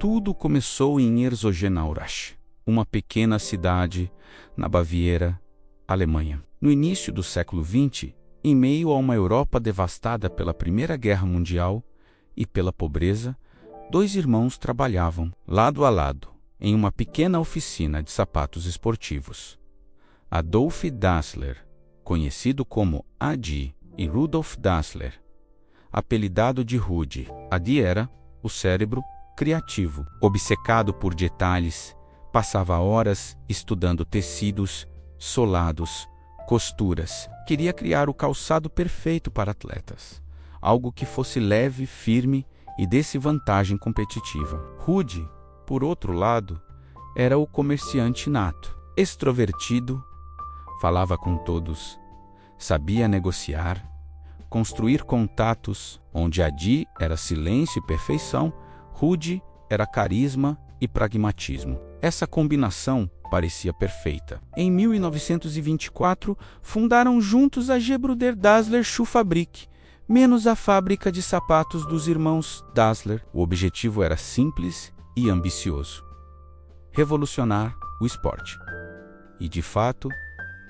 Tudo começou em Herzogenaurach, uma pequena cidade na Baviera, Alemanha. No início do século XX, em meio a uma Europa devastada pela Primeira Guerra Mundial e pela pobreza, 2 irmãos trabalhavam lado a lado em uma pequena oficina de sapatos esportivos. Adolf Dassler, conhecido como Adi, e Rudolf Dassler, apelidado de Rudi. Adi era o cérebro criativo, obcecado por detalhes, passava horas estudando tecidos, solados, costuras. Queria criar o calçado perfeito para atletas, algo que fosse leve, firme e desse vantagem competitiva. Rudi, por outro lado, era o comerciante nato, extrovertido, falava com todos, sabia negociar, construir contatos. Onde Adi era silêncio e perfeição, Rudi era carisma e pragmatismo. Essa combinação parecia perfeita. Em 1924, fundaram juntos a Gebr. Dassler Schuhfabrik, menos a fábrica de sapatos dos irmãos Dassler. O objetivo era simples e ambicioso: revolucionar o esporte. E, de fato,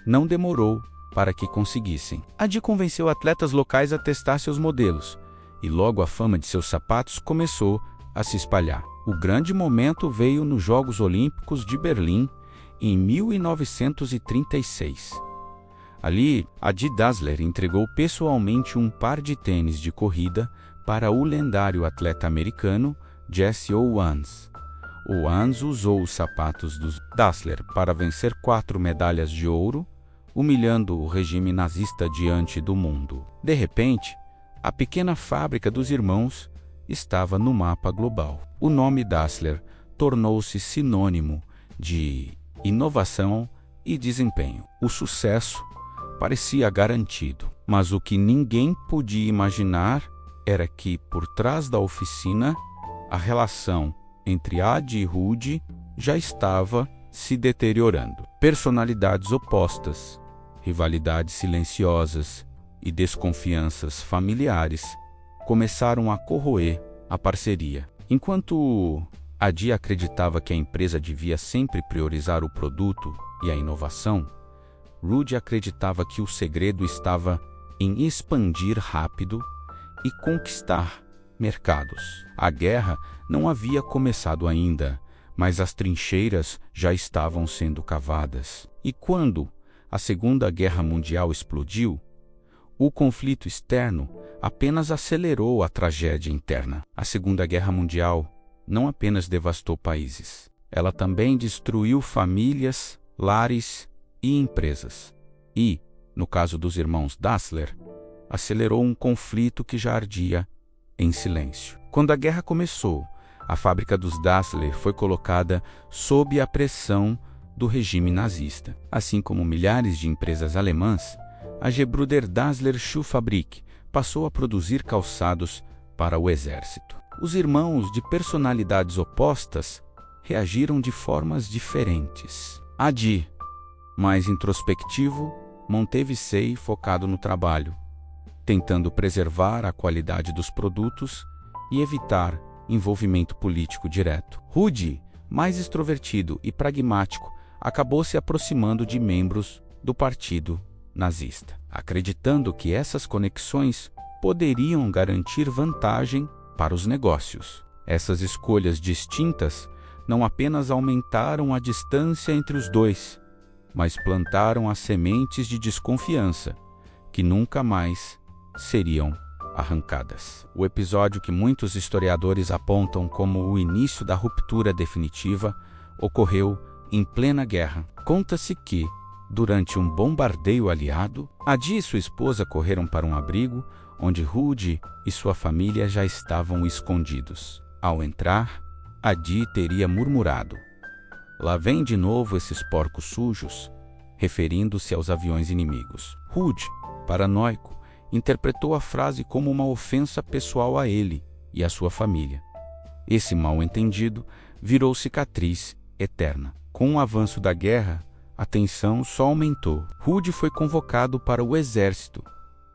não demorou para que conseguissem. Adi convenceu atletas locais a testar seus modelos, e logo a fama de seus sapatos começou a se espalhar. O grande momento veio nos Jogos Olímpicos de Berlim, em 1936. Ali, Adi Dassler entregou pessoalmente um par de tênis de corrida para o lendário atleta americano Jesse Owens. Owens usou os sapatos dos Dassler para vencer 4 medalhas de ouro, humilhando o regime nazista diante do mundo. De repente, a pequena fábrica dos irmãos estava no mapa global. O nome Dassler tornou-se sinônimo de inovação e desempenho. O sucesso parecia garantido, mas o que ninguém podia imaginar era que, por trás da oficina, a relação entre Adi e Rudi já estava se deteriorando. Personalidades opostas, rivalidades silenciosas e desconfianças familiares começaram a corroer a parceria. Enquanto Adi acreditava que a empresa devia sempre priorizar o produto e a inovação, Rudi acreditava que o segredo estava em expandir rápido e conquistar mercados. A guerra não havia começado ainda, mas as trincheiras já estavam sendo cavadas. E quando a Segunda Guerra Mundial explodiu, o conflito externo apenas acelerou a tragédia interna. A Segunda Guerra Mundial não apenas devastou países, ela também destruiu famílias, lares e empresas. E, no caso dos irmãos Dassler, acelerou um conflito que já ardia em silêncio. Quando a guerra começou, a fábrica dos Dassler foi colocada sob a pressão do regime nazista. Assim como milhares de empresas alemãs, a Gebr. Dassler Schuhfabrik passou a produzir calçados para o exército. Os irmãos de personalidades opostas reagiram de formas diferentes. Adi, mais introspectivo, manteve-se focado no trabalho, tentando preservar a qualidade dos produtos e evitar envolvimento político direto. Rudi, mais extrovertido e pragmático, acabou se aproximando de membros do partido nazista, acreditando que essas conexões poderiam garantir vantagem para os negócios. Essas escolhas distintas não apenas aumentaram a distância entre os dois, mas plantaram as sementes de desconfiança que nunca mais seriam arrancadas. O episódio que muitos historiadores apontam como o início da ruptura definitiva ocorreu em plena guerra. Conta-se que, durante um bombardeio aliado, Adi e sua esposa correram para um abrigo onde Rudi e sua família já estavam escondidos. Ao entrar, Adi teria murmurado: "Lá vem de novo esses porcos sujos", referindo-se aos aviões inimigos. Rudi, paranoico, interpretou a frase como uma ofensa pessoal a ele e à sua família. Esse mal-entendido virou cicatriz eterna. Com o avanço da guerra, a tensão só aumentou. Rudi foi convocado para o exército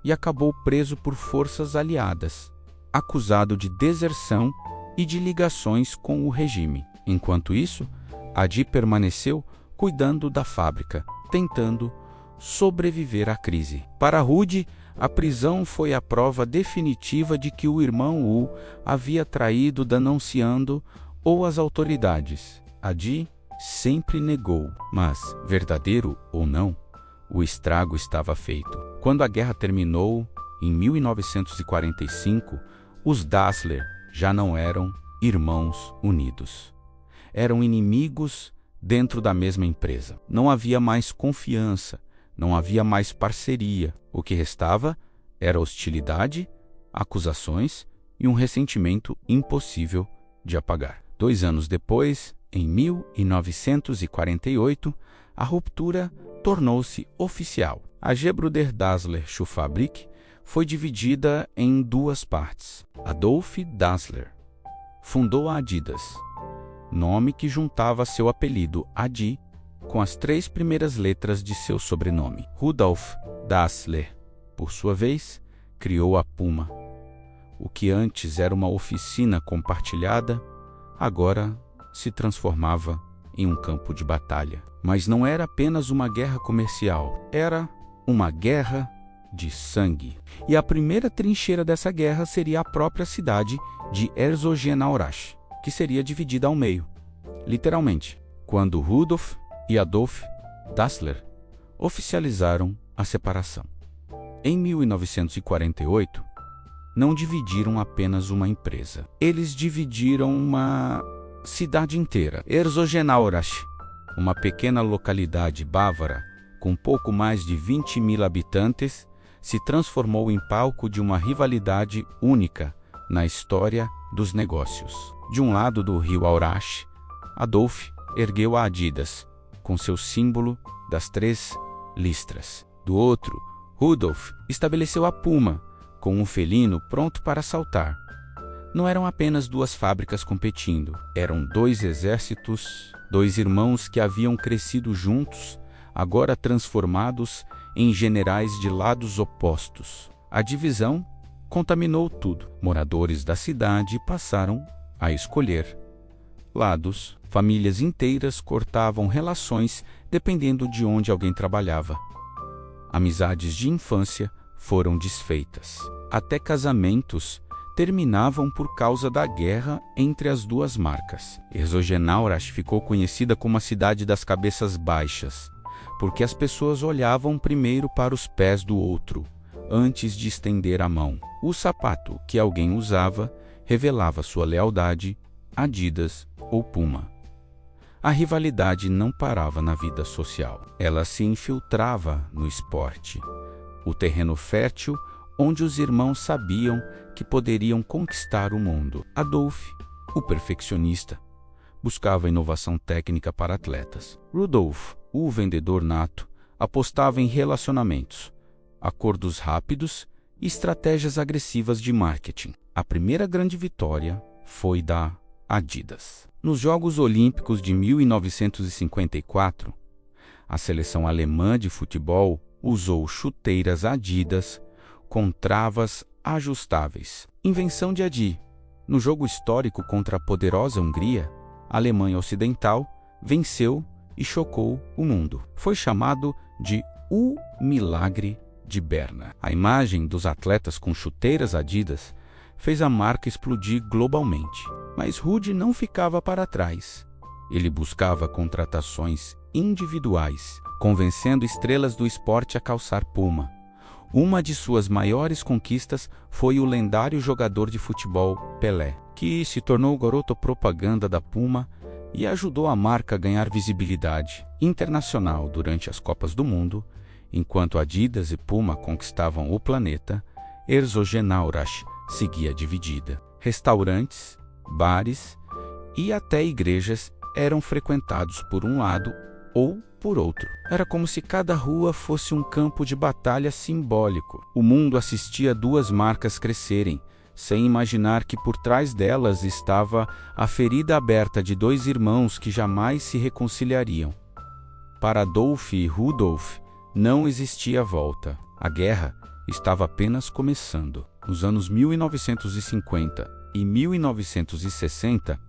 e acabou preso por forças aliadas, acusado de deserção e de ligações com o regime. Enquanto isso, Adi permaneceu cuidando da fábrica, tentando sobreviver à crise. Para Rudy, a prisão foi a prova definitiva de que o irmão Wu havia traído denunciando ou as autoridades. Adi sempre negou, mas, verdadeiro ou não, o estrago estava feito. Quando a guerra terminou, em 1945, os Dassler já não eram irmãos unidos. Eram inimigos dentro da mesma empresa. Não havia mais confiança, não havia mais parceria. O que restava era hostilidade, acusações e um ressentimento impossível de apagar. 2 anos depois, em 1948, a ruptura tornou-se oficial. A Gebruder Dassler Schuhfabrik foi dividida em 2 partes. Adolf Dassler fundou a Adidas, nome que juntava seu apelido Adi com as 3 primeiras letras de seu sobrenome. Rudolf Dassler, por sua vez, criou a Puma. O que antes era uma oficina compartilhada, agora se transformava em um campo de batalha. Mas não era apenas uma guerra comercial, era uma guerra de sangue. E a primeira trincheira dessa guerra seria a própria cidade de Herzogenaurach, que seria dividida ao meio, literalmente, quando Rudolf e Adolf Dassler oficializaram a separação. Em 1948, não dividiram apenas uma empresa. Eles dividiram uma cidade inteira. Herzogenaurach, uma pequena localidade bávara com pouco mais de 20.000 habitantes, se transformou em palco de uma rivalidade única na história dos negócios. De um lado do rio Aurach, Adolf ergueu a Adidas, com seu símbolo das 3 listras. Do outro, Rudolf estabeleceu a Puma, com um felino pronto para saltar. Não eram apenas 2 fábricas competindo, eram 2 exércitos, 2 irmãos que haviam crescido juntos, agora transformados em generais de lados opostos. A divisão contaminou tudo. Moradores da cidade passaram a escolher lados. Famílias inteiras cortavam relações dependendo de onde alguém trabalhava. Amizades de infância foram desfeitas. Até casamentos terminavam por causa da guerra entre as 2 marcas. Herzogenaurach ficou conhecida como a cidade das cabeças baixas, porque as pessoas olhavam primeiro para os pés do outro, antes de estender a mão. O sapato que alguém usava revelava sua lealdade, Adidas ou Puma. A rivalidade não parava na vida social. Ela se infiltrava no esporte, o terreno fértil onde os irmãos sabiam que poderiam conquistar o mundo. Adolf, o perfeccionista, buscava inovação técnica para atletas. Rudolf, o vendedor nato, apostava em relacionamentos, acordos rápidos e estratégias agressivas de marketing. A primeira grande vitória foi da Adidas. Nos Jogos Olímpicos de 1954, a seleção alemã de futebol usou chuteiras Adidas com travas ajustáveis. Invenção de Adi. No jogo histórico contra a poderosa Hungria, a Alemanha Ocidental venceu e chocou o mundo. Foi chamado de o Milagre de Berna. A imagem dos atletas com chuteiras Adidas fez a marca explodir globalmente. Mas Rudy não ficava para trás. Ele buscava contratações individuais, convencendo estrelas do esporte a calçar Puma. Uma de suas maiores conquistas foi o lendário jogador de futebol Pelé, que se tornou garoto propaganda da Puma e ajudou a marca a ganhar visibilidade internacional durante as Copas do Mundo. Enquanto Adidas e Puma conquistavam o planeta, Herzogenaurach seguia dividida. Restaurantes, bares e até igrejas eram frequentados por um lado ou por outro. Era como se cada rua fosse um campo de batalha simbólico. O mundo assistia 2 marcas crescerem, sem imaginar que por trás delas estava a ferida aberta de 2 irmãos que jamais se reconciliariam. Para Adolf e Rudolf, não existia volta. A guerra estava apenas começando. Nos anos 1950, Em 1960,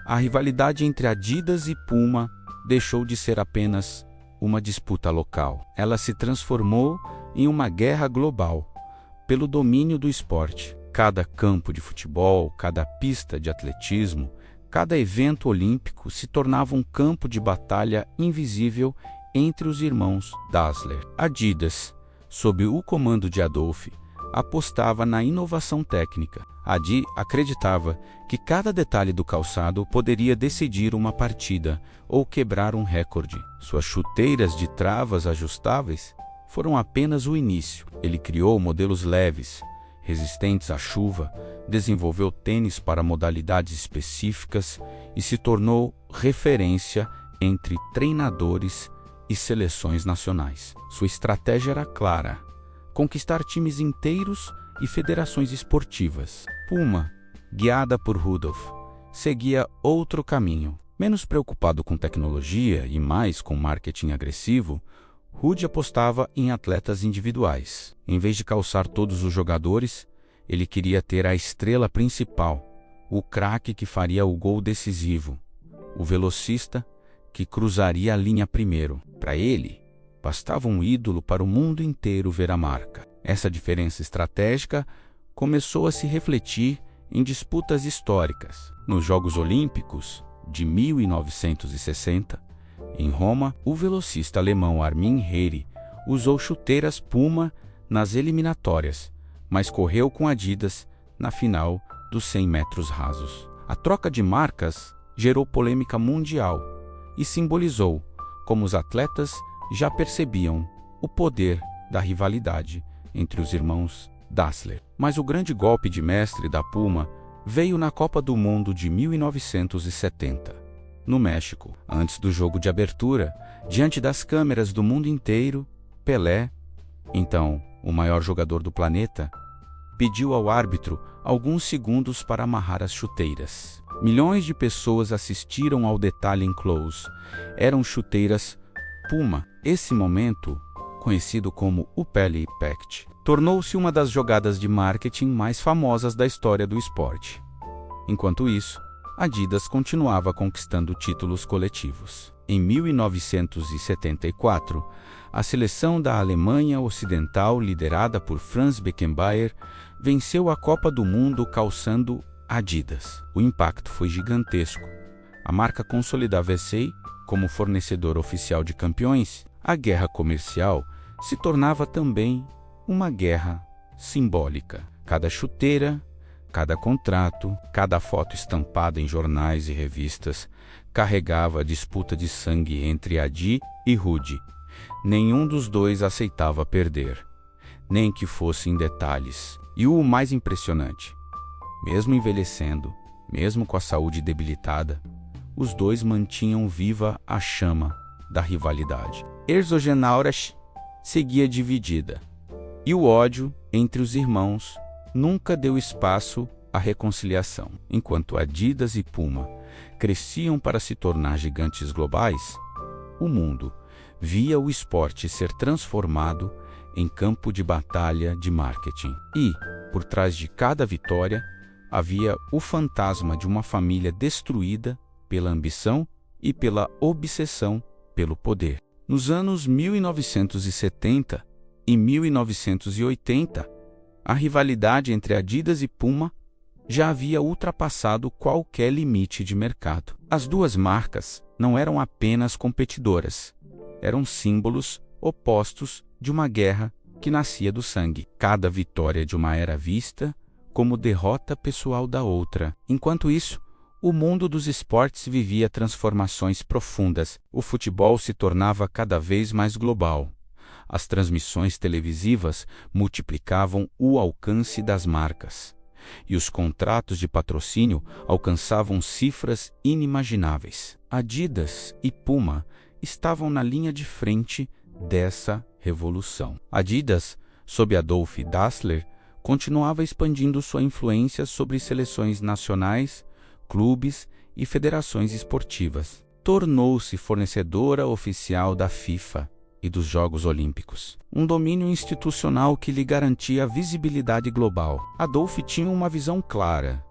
a rivalidade entre Adidas e Puma deixou de ser apenas uma disputa local. Ela se transformou em uma guerra global pelo domínio do esporte. Cada campo de futebol, cada pista de atletismo, cada evento olímpico se tornava um campo de batalha invisível entre os irmãos Dassler. Adidas, sob o comando de Adolph, apostava na inovação técnica. Adi acreditava que cada detalhe do calçado poderia decidir uma partida ou quebrar um recorde. Suas chuteiras de travas ajustáveis foram apenas o início. Ele criou modelos leves, resistentes à chuva, desenvolveu tênis para modalidades específicas e se tornou referência entre treinadores e seleções nacionais. Sua estratégia era clara: conquistar times inteiros e federações esportivas. Puma, guiada por Rudolph, seguia outro caminho. Menos preocupado com tecnologia e mais com marketing agressivo, Rudd apostava em atletas individuais. Em vez de calçar todos os jogadores, ele queria ter a estrela principal, o craque que faria o gol decisivo, o velocista que cruzaria a linha primeiro. Para ele, bastava um ídolo para o mundo inteiro ver a marca. Essa diferença estratégica começou a se refletir em disputas históricas. Nos Jogos Olímpicos de 1960, em Roma, o velocista alemão Armin Heire usou chuteiras Puma nas eliminatórias, mas correu com Adidas na final dos 100 metros rasos. A troca de marcas gerou polêmica mundial e simbolizou como os atletas já percebiam o poder da rivalidade entre os irmãos Dassler. Mas o grande golpe de mestre da Puma veio na Copa do Mundo de 1970, no México. Antes do jogo de abertura, diante das câmeras do mundo inteiro, Pelé, então o maior jogador do planeta, pediu ao árbitro alguns segundos para amarrar as chuteiras. Milhões de pessoas assistiram ao detalhe em close. Eram chuteiras Puma. Esse momento, conhecido como o Pelé Impact, tornou-se uma das jogadas de marketing mais famosas da história do esporte. Enquanto isso, Adidas continuava conquistando títulos coletivos. Em 1974, a seleção da Alemanha Ocidental, liderada por Franz Beckenbauer, venceu a Copa do Mundo calçando Adidas. O impacto foi gigantesco. A marca consolidava-se como fornecedor oficial de campeões. A guerra comercial se tornava também uma guerra simbólica. Cada chuteira, cada contrato, cada foto estampada em jornais e revistas carregava a disputa de sangue entre Adi e Rudd. Nenhum dos dois aceitava perder, nem que fosse em detalhes. E o mais impressionante, mesmo envelhecendo, mesmo com a saúde debilitada, os dois mantinham viva a chama da rivalidade. Herzogenaurach seguia dividida, e o ódio entre os irmãos nunca deu espaço à reconciliação. Enquanto Adidas e Puma cresciam para se tornar gigantes globais, o mundo via o esporte ser transformado em campo de batalha de marketing. E, por trás de cada vitória, havia o fantasma de uma família destruída pela ambição e pela obsessão pelo poder. Nos anos 1970 e 1980, a rivalidade entre Adidas e Puma já havia ultrapassado qualquer limite de mercado. As duas marcas não eram apenas competidoras, eram símbolos opostos de uma guerra que nascia do sangue. Cada vitória de uma era vista como derrota pessoal da outra. Enquanto isso, o mundo dos esportes vivia transformações profundas. O futebol se tornava cada vez mais global. As transmissões televisivas multiplicavam o alcance das marcas, e os contratos de patrocínio alcançavam cifras inimagináveis. Adidas e Puma estavam na linha de frente dessa revolução. Adidas, sob Adolph Dassler, continuava expandindo sua influência sobre seleções nacionais, clubes e federações esportivas. Tornou-se fornecedora oficial da FIFA e dos Jogos Olímpicos, um domínio institucional que lhe garantia visibilidade global. Adolph tinha uma visão clara: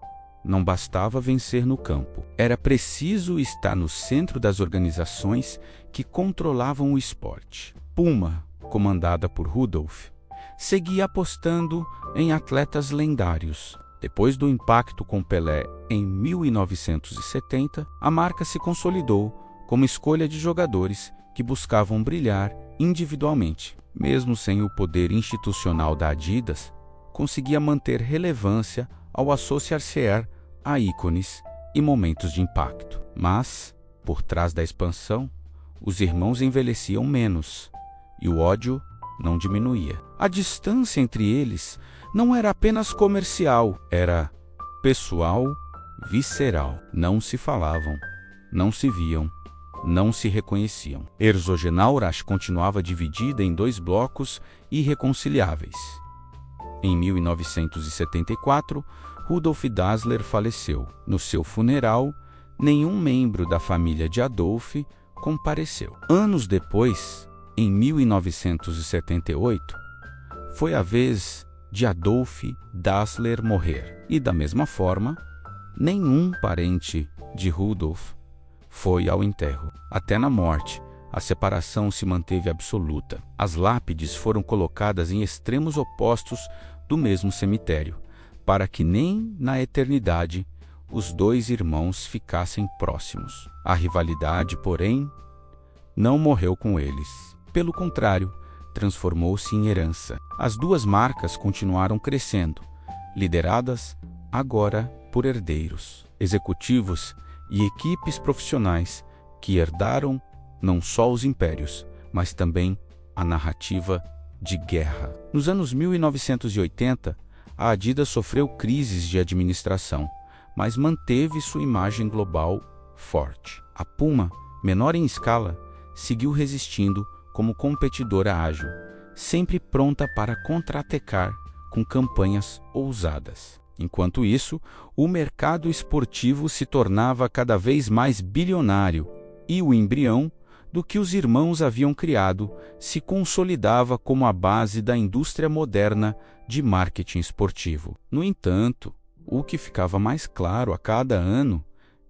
não bastava vencer no campo. Era preciso estar no centro das organizações que controlavam o esporte. Puma, comandada por Rudolph, seguia apostando em atletas lendários. Depois do impacto com Pelé em 1970, a marca se consolidou como escolha de jogadores que buscavam brilhar individualmente. Mesmo sem o poder institucional da Adidas, conseguia manter relevância ao associar-se a ícones e momentos de impacto. Mas, por trás da expansão, os irmãos envelheciam menos e o ódio não diminuía. A distância entre eles não era apenas comercial, era pessoal, visceral. Não se falavam, não se viam, não se reconheciam. Herzogenaurach continuava dividida em dois blocos irreconciliáveis. Em 1974, Rudolf Dassler faleceu. No seu funeral, nenhum membro da família de Adolf compareceu. Anos depois, em 1978, foi a vez de Adolf Dassler morrer. E da mesma forma, nenhum parente de Rudolf foi ao enterro. Até na morte, a separação se manteve absoluta. As lápides foram colocadas em extremos opostos do mesmo cemitério, para que nem na eternidade os dois irmãos ficassem próximos. A rivalidade, porém, não morreu com eles. Pelo contrário, transformou-se em herança. As duas marcas continuaram crescendo, lideradas agora por herdeiros, executivos e equipes profissionais que herdaram não só os impérios, mas também a narrativa de guerra. Nos anos 1980, a Adidas sofreu crises de administração, mas manteve sua imagem global forte. A Puma, menor em escala, seguiu resistindo como competidora ágil, sempre pronta para contra-atacar com campanhas ousadas. Enquanto isso, o mercado esportivo se tornava cada vez mais bilionário e o embrião do que os irmãos haviam criado se consolidava como a base da indústria moderna de marketing esportivo. No entanto, o que ficava mais claro a cada ano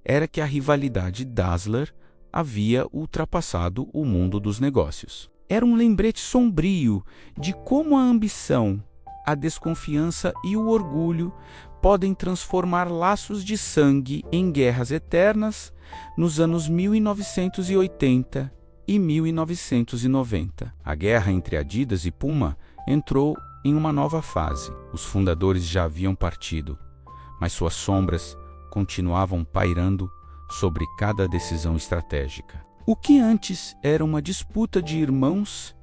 era que a rivalidade Dassler havia ultrapassado o mundo dos negócios. Era um lembrete sombrio de como a ambição, a desconfiança e o orgulho podem transformar laços de sangue em guerras eternas nos anos 1980 e 1990. A guerra entre Adidas e Puma entrou em uma nova fase. Os fundadores já haviam partido, mas suas sombras continuavam pairando sobre cada decisão estratégica. O que antes era uma disputa de irmãos,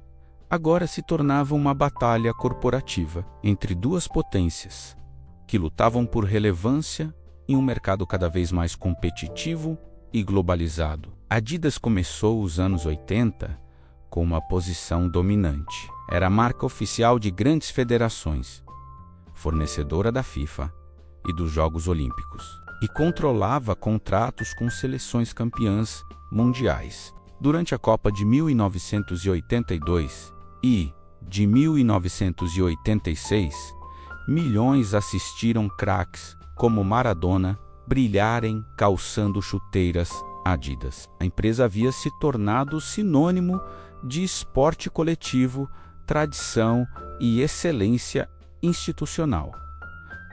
agora se tornava uma batalha corporativa entre duas potências, que lutavam por relevância em um mercado cada vez mais competitivo e globalizado. A Adidas começou os anos 80 com uma posição dominante. Era a marca oficial de grandes federações, fornecedora da FIFA e dos Jogos Olímpicos, e controlava contratos com seleções campeãs mundiais. Durante a Copa de 1982 e de 1986, milhões assistiram craques como Maradona brilharem calçando chuteiras Adidas. A empresa havia se tornado sinônimo de esporte coletivo, tradição e excelência institucional.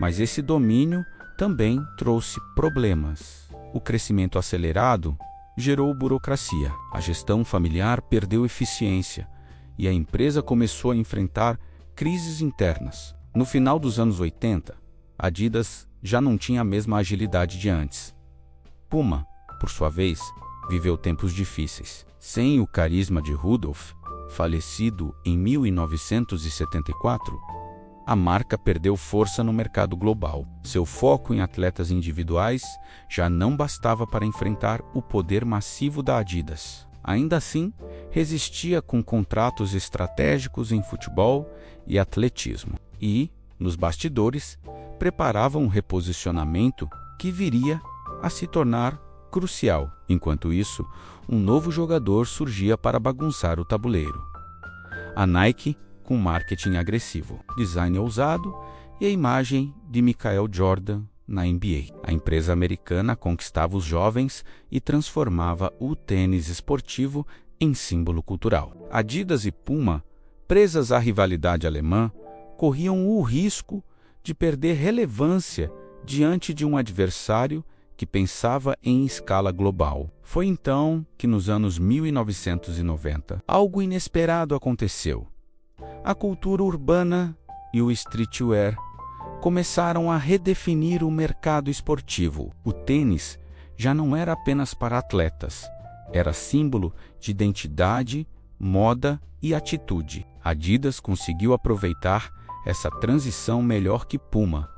Mas esse domínio também trouxe problemas. O crescimento acelerado gerou burocracia, a gestão familiar perdeu eficiência e a empresa começou a enfrentar crises internas. No final dos anos 80, a Adidas já não tinha a mesma agilidade de antes. Puma, por sua vez, viveu tempos difíceis. Sem o carisma de Rudolf, falecido em 1974, a marca perdeu força no mercado global. Seu foco em atletas individuais já não bastava para enfrentar o poder massivo da Adidas. Ainda assim, resistia com contratos estratégicos em futebol e atletismo. E, nos bastidores, preparava um reposicionamento que viria a se tornar crucial. Enquanto isso, um novo jogador surgia para bagunçar o tabuleiro. A Nike, com marketing agressivo, design ousado e a imagem de Michael Jordan na NBA. A empresa americana conquistava os jovens e transformava o tênis esportivo em símbolo cultural. Adidas e Puma, presas à rivalidade alemã, corriam o risco de perder relevância diante de um adversário que pensava em escala global. Foi então que, nos anos 1990, algo inesperado aconteceu. A cultura urbana e o streetwear começaram a redefinir o mercado esportivo. O tênis já não era apenas para atletas, era símbolo de identidade, moda e atitude. Adidas conseguiu aproveitar essa transição melhor que Puma,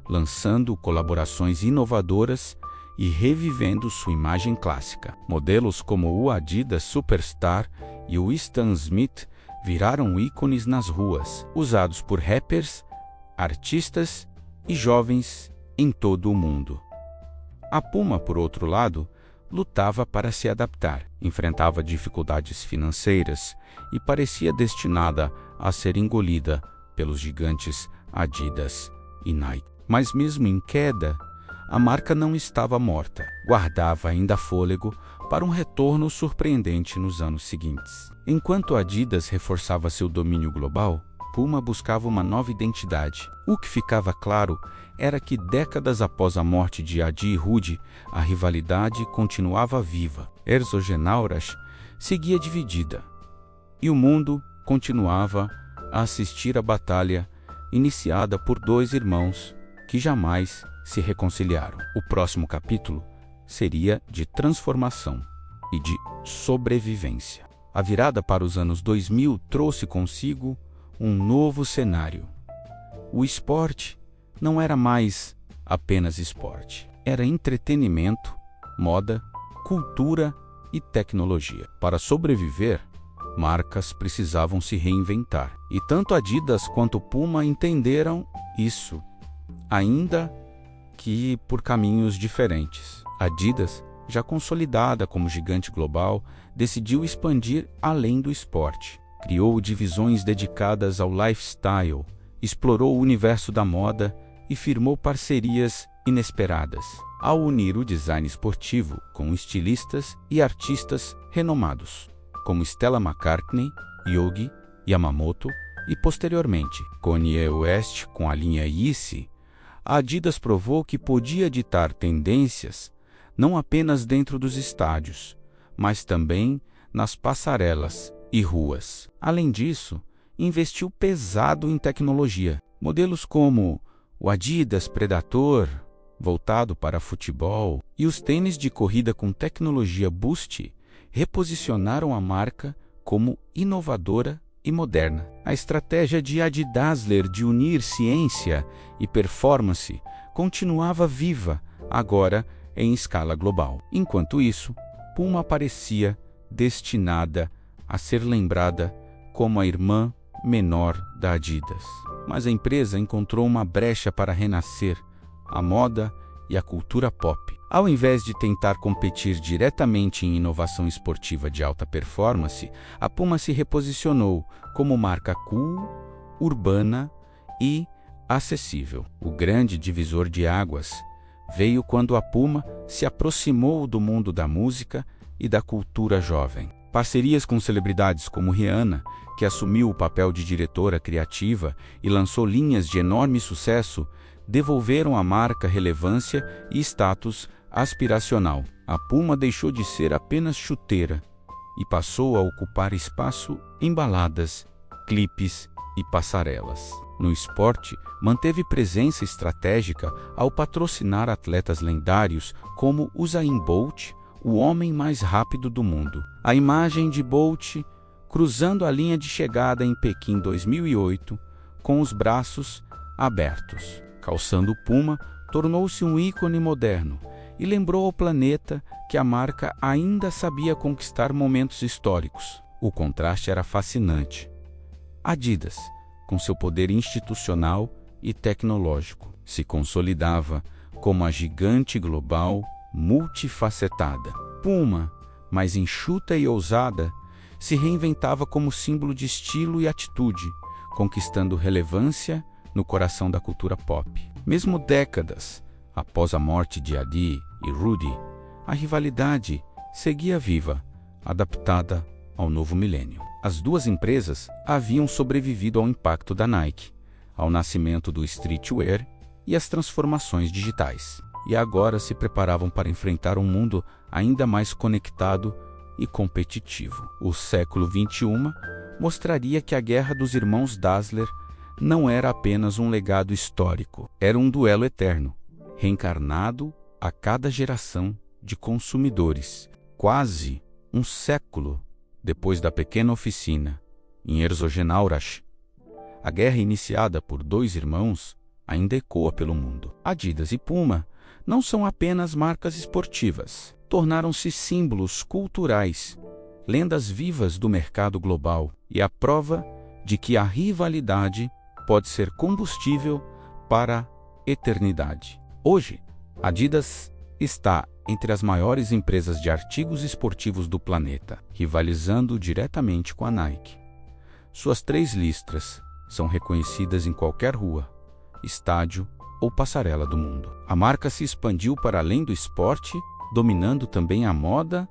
lançando colaborações inovadoras e revivendo sua imagem clássica. Modelos como o Adidas Superstar e o Stan Smith viraram ícones nas ruas, usados por rappers, artistas e jovens em todo o mundo. A Puma, por outro lado, lutava para se adaptar, enfrentava dificuldades financeiras e parecia destinada a ser engolida pelos gigantes Adidas e Nike. Mas mesmo em queda, a marca não estava morta, guardava ainda fôlego para um retorno surpreendente nos anos seguintes. Enquanto a Adidas reforçava seu domínio global, Puma buscava uma nova identidade. O que ficava claro era que décadas após a morte de Adi e Rudi, a rivalidade continuava viva. Herzogenaurach seguia dividida, e o mundo continuava a assistir à batalha iniciada por dois irmãos que jamais se reconciliaram. O próximo capítulo seria de transformação e de sobrevivência. A virada para os anos 2000 trouxe consigo um novo cenário. O esporte não era mais apenas esporte. Era entretenimento, moda, cultura e tecnologia. Para sobreviver, marcas precisavam se reinventar. E tanto Adidas quanto Puma entenderam isso, ainda que por caminhos diferentes. Adidas, já consolidada como gigante global, decidiu expandir além do esporte. Criou divisões dedicadas ao lifestyle, explorou o universo da moda e firmou parcerias inesperadas, ao unir o design esportivo com estilistas e artistas renomados, como Stella McCartney, Yohji, Yamamoto e, posteriormente, Kanye West com a linha Yeezy. A Adidas provou que podia ditar tendências não apenas dentro dos estádios, mas também nas passarelas e ruas. Além disso, investiu pesado em tecnologia. Modelos como o Adidas Predator, voltado para futebol, e os tênis de corrida com tecnologia Boost reposicionaram a marca como inovadora e moderna. A estratégia de Adi Dassler de unir ciência e performance continuava viva, agora em escala global. Enquanto isso, Puma parecia destinada a ser lembrada como a irmã menor da Adidas. Mas a empresa encontrou uma brecha para renascer: a moda e a cultura pop. Ao invés de tentar competir diretamente em inovação esportiva de alta performance, a Puma se reposicionou como marca cool, urbana e acessível. O grande divisor de águas veio quando a Puma se aproximou do mundo da música e da cultura jovem. Parcerias com celebridades como Rihanna, que assumiu o papel de diretora criativa e lançou linhas de enorme sucesso, devolveram à marca relevância e status aspiracional. A Puma deixou de ser apenas chuteira e passou a ocupar espaço em baladas, clipes e passarelas. No esporte, manteve presença estratégica ao patrocinar atletas lendários como Usain Bolt, o homem mais rápido do mundo. A imagem de Bolt cruzando a linha de chegada em Pequim 2008 com os braços abertos, calçando Puma, tornou-se um ícone moderno e lembrou ao planeta que a marca ainda sabia conquistar momentos históricos. O contraste era fascinante. Adidas, com seu poder institucional e tecnológico, se consolidava como a gigante global multifacetada. Puma, mais enxuta e ousada, se reinventava como símbolo de estilo e atitude, conquistando relevância no coração da cultura pop. Mesmo décadas Após a morte de Adi e Rudy, a rivalidade seguia viva, adaptada ao novo milênio. As duas empresas haviam sobrevivido ao impacto da Nike, ao nascimento do streetwear e às transformações digitais, e agora se preparavam para enfrentar um mundo ainda mais conectado e competitivo. O século XXI mostraria que a guerra dos irmãos Dassler não era apenas um legado histórico, era um duelo eterno, reencarnado a cada geração de consumidores, quase um século depois da pequena oficina em Herzogenaurach. A guerra iniciada por dois irmãos ainda ecoa pelo mundo. Adidas e Puma não são apenas marcas esportivas, tornaram-se símbolos culturais, lendas vivas do mercado global e a prova de que a rivalidade pode ser combustível para a eternidade. Hoje, Adidas está entre as maiores empresas de artigos esportivos do planeta, rivalizando diretamente com a Nike. Suas 3 listras são reconhecidas em qualquer rua, estádio ou passarela do mundo. A marca se expandiu para além do esporte, dominando também a moda,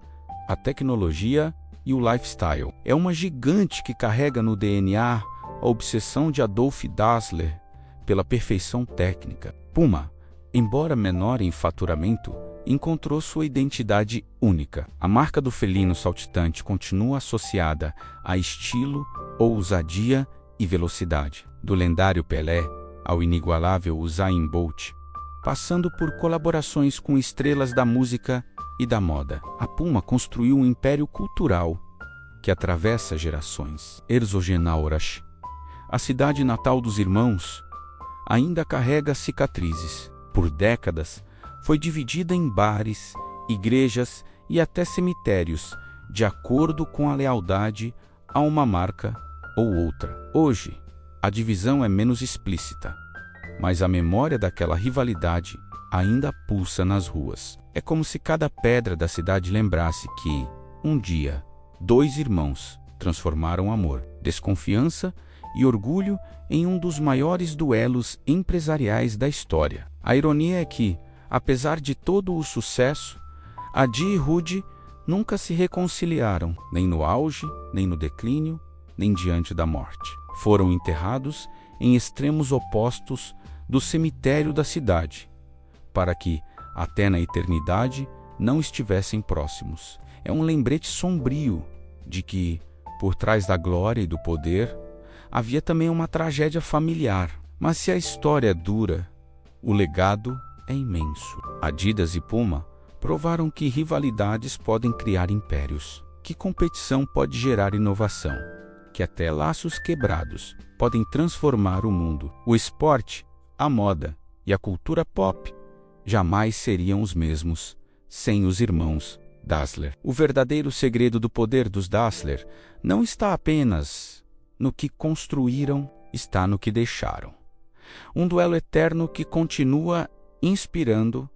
a tecnologia e o lifestyle. É uma gigante que carrega no DNA a obsessão de Adolf Dassler pela perfeição técnica. Puma, embora menor em faturamento, encontrou sua identidade única. A marca do felino saltitante continua associada a estilo, ousadia e velocidade. Do lendário Pelé ao inigualável Usain Bolt, passando por colaborações com estrelas da música e da moda. A Puma construiu um império cultural que atravessa gerações. Herzogenaurach, a cidade natal dos irmãos, ainda carrega cicatrizes. Por décadas, foi dividida em bares, igrejas e até cemitérios, de acordo com a lealdade a uma marca ou outra. Hoje, a divisão é menos explícita, mas a memória daquela rivalidade ainda pulsa nas ruas. É como se cada pedra da cidade lembrasse que, um dia, 2 irmãos transformaram amor, desconfiança e orgulho em um dos maiores duelos empresariais da história. A ironia é que, apesar de todo o sucesso, Adi e Rudy nunca se reconciliaram, nem no auge, nem no declínio, nem diante da morte. Foram enterrados em extremos opostos do cemitério da cidade, para que, até na eternidade, não estivessem próximos. É um lembrete sombrio de que, por trás da glória e do poder, havia também uma tragédia familiar. Mas se a história é dura, o legado é imenso. Adidas e Puma provaram que rivalidades podem criar impérios, que competição pode gerar inovação, que até laços quebrados podem transformar o mundo. O esporte, a moda e a cultura pop jamais seriam os mesmos sem os irmãos Dassler. O verdadeiro segredo do poder dos Dassler não está apenas no que construíram, está no que deixaram. Um duelo eterno que continua inspirando,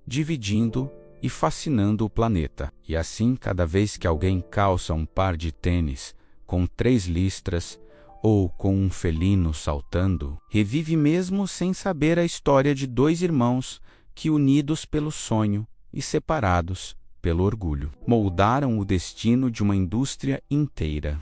dividindo e fascinando o planeta. E assim, cada vez que alguém calça um par de tênis com 3 listras ou com um felino saltando, revive mesmo sem saber a história de 2 irmãos que, unidos pelo sonho e separados pelo orgulho, moldaram o destino de uma indústria inteira.